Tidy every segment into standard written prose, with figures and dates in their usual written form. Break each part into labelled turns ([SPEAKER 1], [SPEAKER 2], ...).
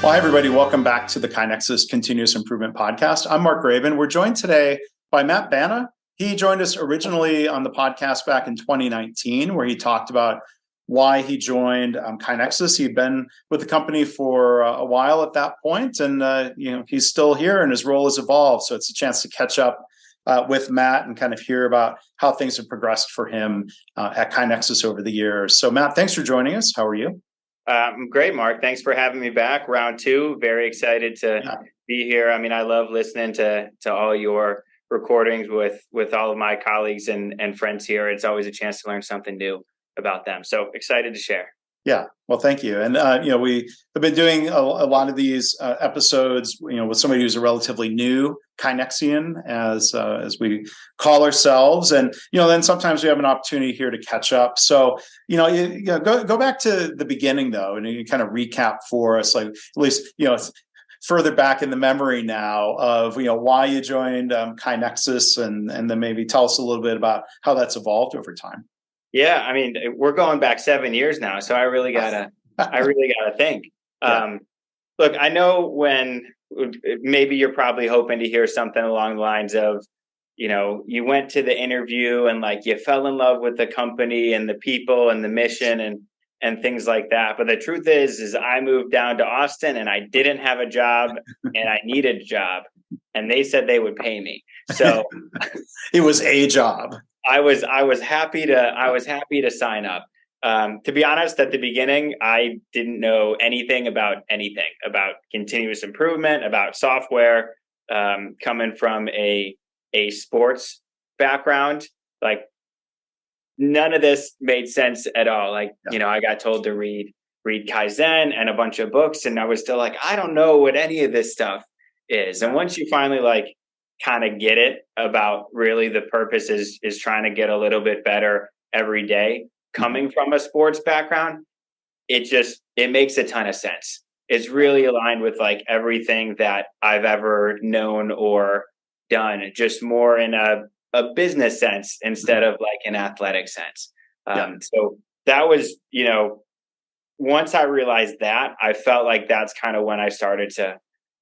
[SPEAKER 1] Well, hi, everybody. Welcome back to the KaiNexus Continuous Improvement Podcast. I'm Mark Graban. We're joined today by Matt Banna. He joined us originally on the podcast back in 2019, where he talked about why he joined KaiNexus. He'd been with the company for a while at that point, and he's still here and his role has evolved. So it's a chance to catch up with Matt and kind of hear about how things have progressed for him at KaiNexus over the years. So Matt, thanks for joining us. How are you?
[SPEAKER 2] Great, Mark. Thanks for having me back. Round two. Very excited to be here. I mean, I love listening to all your recordings with all of my colleagues and friends here. It's always a chance to learn something new about them. So excited to share.
[SPEAKER 1] Yeah, well, thank you. And we have been doing a lot of these episodes, with somebody who's a relatively new KaiNexian, as we call ourselves, and then sometimes we have an opportunity here to catch up. So go back to the beginning though, and you kind of recap for us, like at least further back in the memory now of why you joined KaiNexus, and then maybe tell us a little bit about how that's evolved over time.
[SPEAKER 2] Yeah, I mean, we're going back 7 years now, so I really gotta think.
[SPEAKER 1] Yeah.
[SPEAKER 2] Look, I know when maybe you're probably hoping to hear something along the lines of, you went to the interview and like you fell in love with the company and the people and the mission and things like that. But the truth is I moved down to Austin and I didn't have a job and I needed a job, and they said they would pay me. So
[SPEAKER 1] it was a job.
[SPEAKER 2] I was happy to sign up. To be honest, at the beginning, I didn't know anything about continuous improvement, about software. Coming from a sports background, like none of this made sense at all. Like, I got told to read Kaizen and a bunch of books, and I was still like, I don't know what any of this stuff is. And once you finally kind of get it about really the purpose is trying to get a little bit better every day, coming from a sports background, it makes a ton of sense. It's really aligned with like everything that I've ever known or done, just more in a business sense instead of like an athletic sense. So that was, once I realized that, I felt like that's kind of when I started to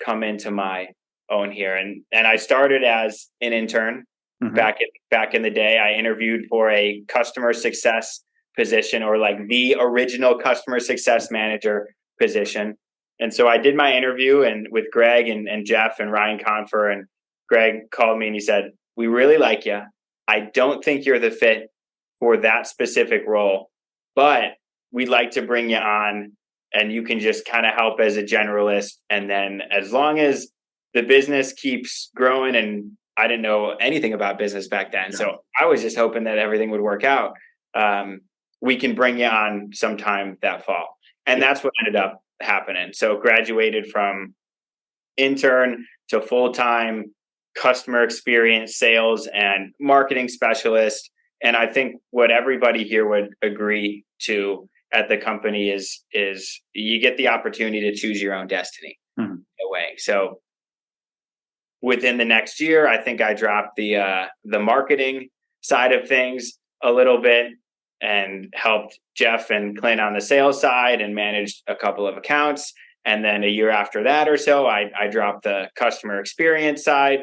[SPEAKER 2] come into my own here. And I started as an intern back in the day. I interviewed for a customer success position, or like the original customer success manager position. And so I did my interview and with Greg and Jeff and Ryan Confer, and Greg called me and he said, "We really like you. I don't think you're the fit for that specific role, but we'd like to bring you on and you can just kind of help as a generalist. And then as long as the business keeps growing," and I didn't know anything about business back then. Yeah. So I was just hoping that everything would work out. We can bring you on sometime that fall. And that's what ended up happening. So graduated from intern to full-time customer experience, sales and marketing specialist. And I think what everybody here would agree to at the company is you get the opportunity to choose your own destiny in a way. So within the next year, I think I dropped the marketing side of things a little bit and helped Jeff and Clint on the sales side and managed a couple of accounts. And then a year after that or so, I dropped the customer experience side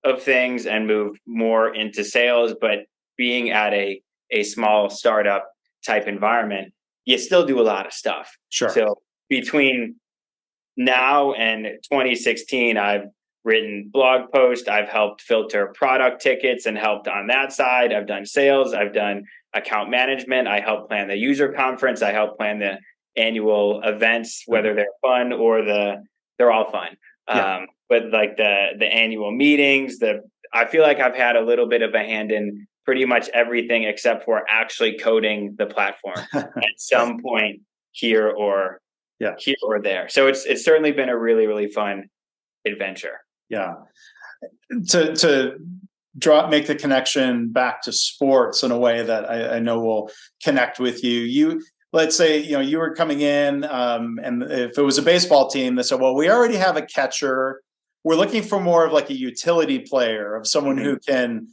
[SPEAKER 2] of things and moved more into sales. But being at a small startup type environment, you still do a lot of stuff.
[SPEAKER 1] Sure.
[SPEAKER 2] So between now and 2016, I've written blog posts, I've helped filter product tickets and helped on that side. I've done sales, I've done account management, I help plan the user conference, I help plan the annual events, whether they're fun or they're all fun.
[SPEAKER 1] Yeah.
[SPEAKER 2] But like the annual meetings, I feel like I've had a little bit of a hand in pretty much everything except for actually coding the platform at some point here or there. So it's certainly been a really, really fun adventure.
[SPEAKER 1] Yeah. To make the connection back to sports in a way that I know will connect with you. Let's say, you were coming in and if it was a baseball team, they said, well, we already have a catcher. We're looking for more of like a utility player, of someone who can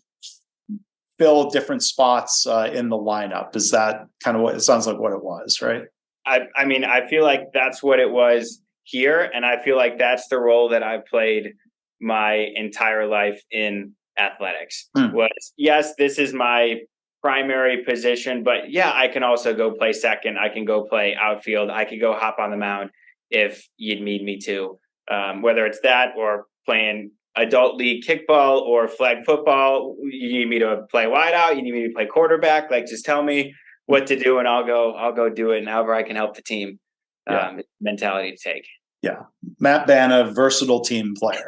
[SPEAKER 1] fill different spots in the lineup. Is that kind of what it sounds like what it was, right?
[SPEAKER 2] I mean, I feel like that's what it was here. And I feel like that's the role that I've played my entire life in athletics. Was, yes, this is my primary position, but yeah, I can also go play second. I can go play outfield. I could go hop on the mound if you'd need me to, whether it's that or playing adult league kickball or flag football. You need me to play wideout. You need me to play quarterback. Like, just tell me what to do and I'll go do it. And however I can help the team, mentality to take.
[SPEAKER 1] Yeah. Matt Banna, versatile team player.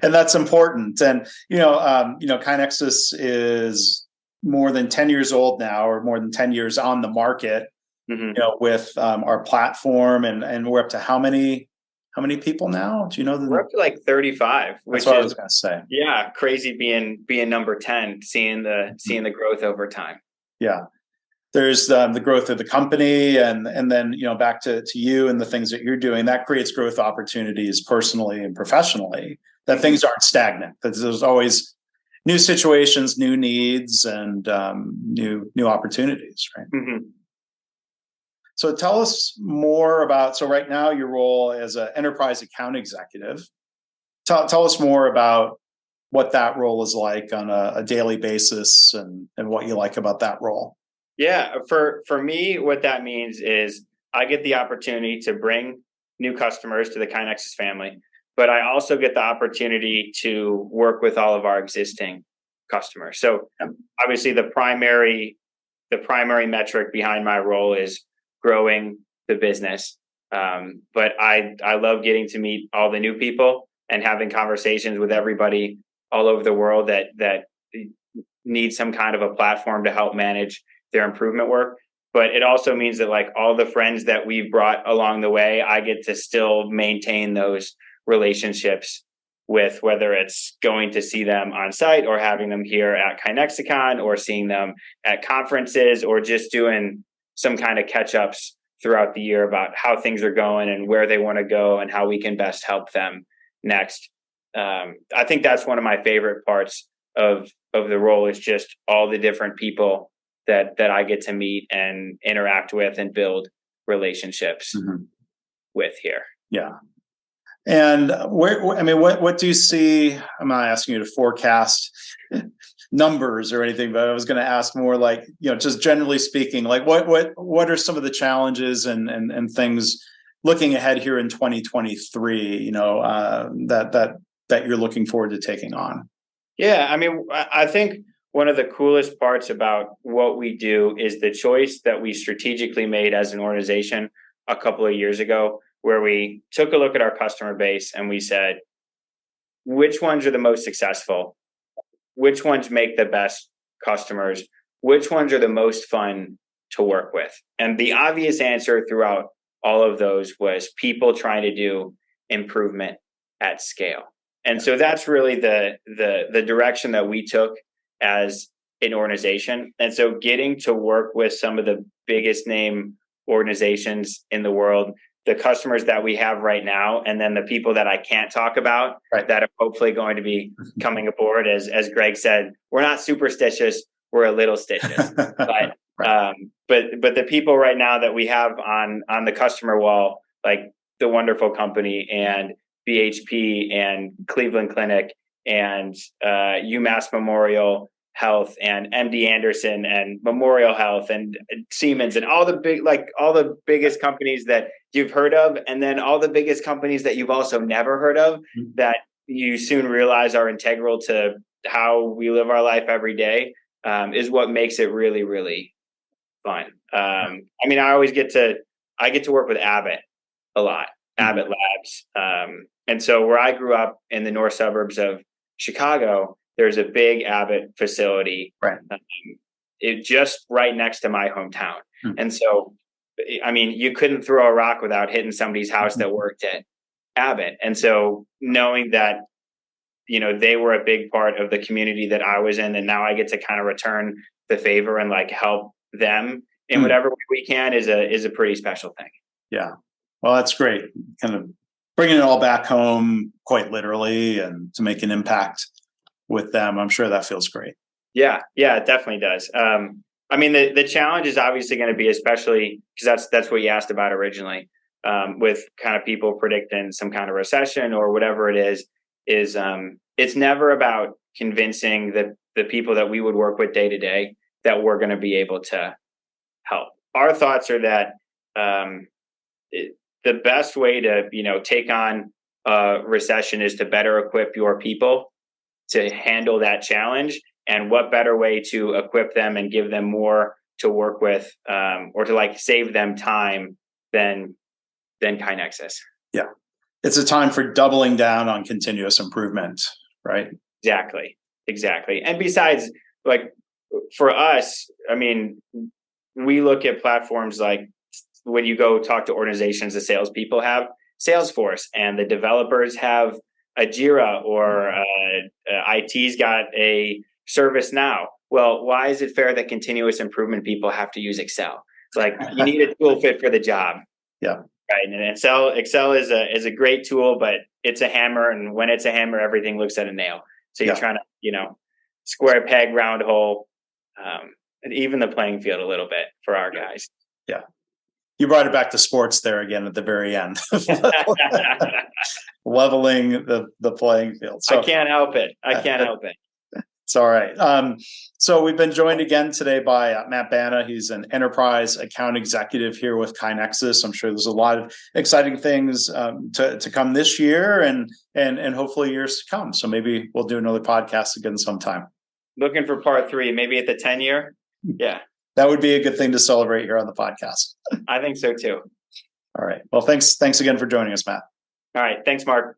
[SPEAKER 1] And that's important. And, KaiNexus is more than 10 years old now, or more than 10 years on the market, with our platform, and we're up to how many people now? Do you know?
[SPEAKER 2] We're up to like 35, which
[SPEAKER 1] that's what I was going to say.
[SPEAKER 2] Yeah. Crazy being number 10, seeing the growth over time.
[SPEAKER 1] Yeah. There's the growth of the company, and then back to you and the things that you're doing. That creates growth opportunities personally and professionally. That things aren't stagnant. That there's always new situations, new needs, and new opportunities. Right.
[SPEAKER 2] Mm-hmm.
[SPEAKER 1] So tell us more about. So right now, your role as an enterprise account executive. Tell us more about what that role is like on a daily basis, and what you like about that role.
[SPEAKER 2] Yeah, for me, what that means is I get the opportunity to bring new customers to the KaiNexus family, but I also get the opportunity to work with all of our existing customers. So obviously the primary metric behind my role is growing the business. But I love getting to meet all the new people and having conversations with everybody all over the world that need some kind of a platform to help manage their improvement work. But it also means that, like, all the friends that we've brought along the way, I get to still maintain those relationships with, whether it's going to see them on site or having them here at KaiNexicon or seeing them at conferences or just doing some kind of catch-ups throughout the year about how things are going and where they want to go and how we can best help them next. I think that's one of my favorite parts of the role, is just all the different people that I get to meet and interact with and build relationships with here.
[SPEAKER 1] Yeah. And what do you see? I'm not asking you to forecast numbers or anything, but I was going to ask more like, just generally speaking, like what are some of the challenges and things looking ahead here in 2023, that you're looking forward to taking on?
[SPEAKER 2] Yeah. I think one of the coolest parts about what we do is the choice that we strategically made as an organization a couple of years ago, where we took a look at our customer base and we said, which ones are the most successful? Which ones make the best customers? Which ones are the most fun to work with? And the obvious answer throughout all of those was people trying to do improvement at scale. And so that's really the direction that we took as an organization. And so getting to work with some of the biggest name organizations in the world, the customers that we have right now, and then the people that I can't talk about that are hopefully going to be coming aboard. As Greg said, we're not superstitious, we're a little stitious. But the people right now that we have on the customer wall, like the Wonderful Company and BHP and Cleveland Clinic and UMass Memorial Health and MD Anderson and Memorial Health and Siemens and all the biggest companies that you've heard of, and then all the biggest companies that you've also never heard of that you soon realize are integral to how we live our life every day, is what makes it really, really fun. I get to work with Abbott a lot, Abbott Labs. And so where I grew up in the north suburbs of Chicago, there's a big Abbott facility, it just right next to my hometown. And so, you couldn't throw a rock without hitting somebody's house that worked at Abbott. And so knowing that, they were a big part of the community that I was in, and now I get to kind of return the favor and like help them in whatever way we can is a pretty special thing. Yeah.
[SPEAKER 1] Well, that's great. Kind of bringing it all back home quite literally and to make an impact with them. I'm sure that feels great.
[SPEAKER 2] Yeah, it definitely does. The challenge is obviously going to be, especially because that's what you asked about originally. with kind of people predicting some kind of recession or whatever it is it's never about convincing the people that we would work with day to day that we're going to be able to help. Our thoughts are that the best way to take on a recession is to better equip your people to handle that challenge. And what better way to equip them and give them more to work with, or to save them time than KaiNexus.
[SPEAKER 1] Yeah. It's a time for doubling down on continuous improvement, right?
[SPEAKER 2] Exactly. And besides, for us, I mean, we look at platforms like when you go talk to organizations, the salespeople have Salesforce and the developers have a Jira, or IT's got a ServiceNow. Well, why is it fair that continuous improvement people have to use Excel? You need a tool fit for the job.
[SPEAKER 1] Yeah.
[SPEAKER 2] Right. And Excel is a great tool, but it's a hammer. And when it's a hammer, everything looks at a nail. So you're trying to, square peg, round hole, and even the playing field a little bit for our guys.
[SPEAKER 1] Yeah. You brought it back to sports there again at the very end. Leveling the playing field. So
[SPEAKER 2] I can't help it.
[SPEAKER 1] It's all right. So we've been joined again today by Matt Banna. He's an enterprise account executive here with KaiNexus. I'm sure there's a lot of exciting things to come this year and hopefully years to come. So maybe we'll do another podcast again sometime.
[SPEAKER 2] Looking for part 3, maybe at the 10-year. Yeah.
[SPEAKER 1] That would be a good thing to celebrate here on the podcast.
[SPEAKER 2] I think so too.
[SPEAKER 1] All right. Well, thanks again for joining us, Matt.
[SPEAKER 2] All right. Thanks, Mark.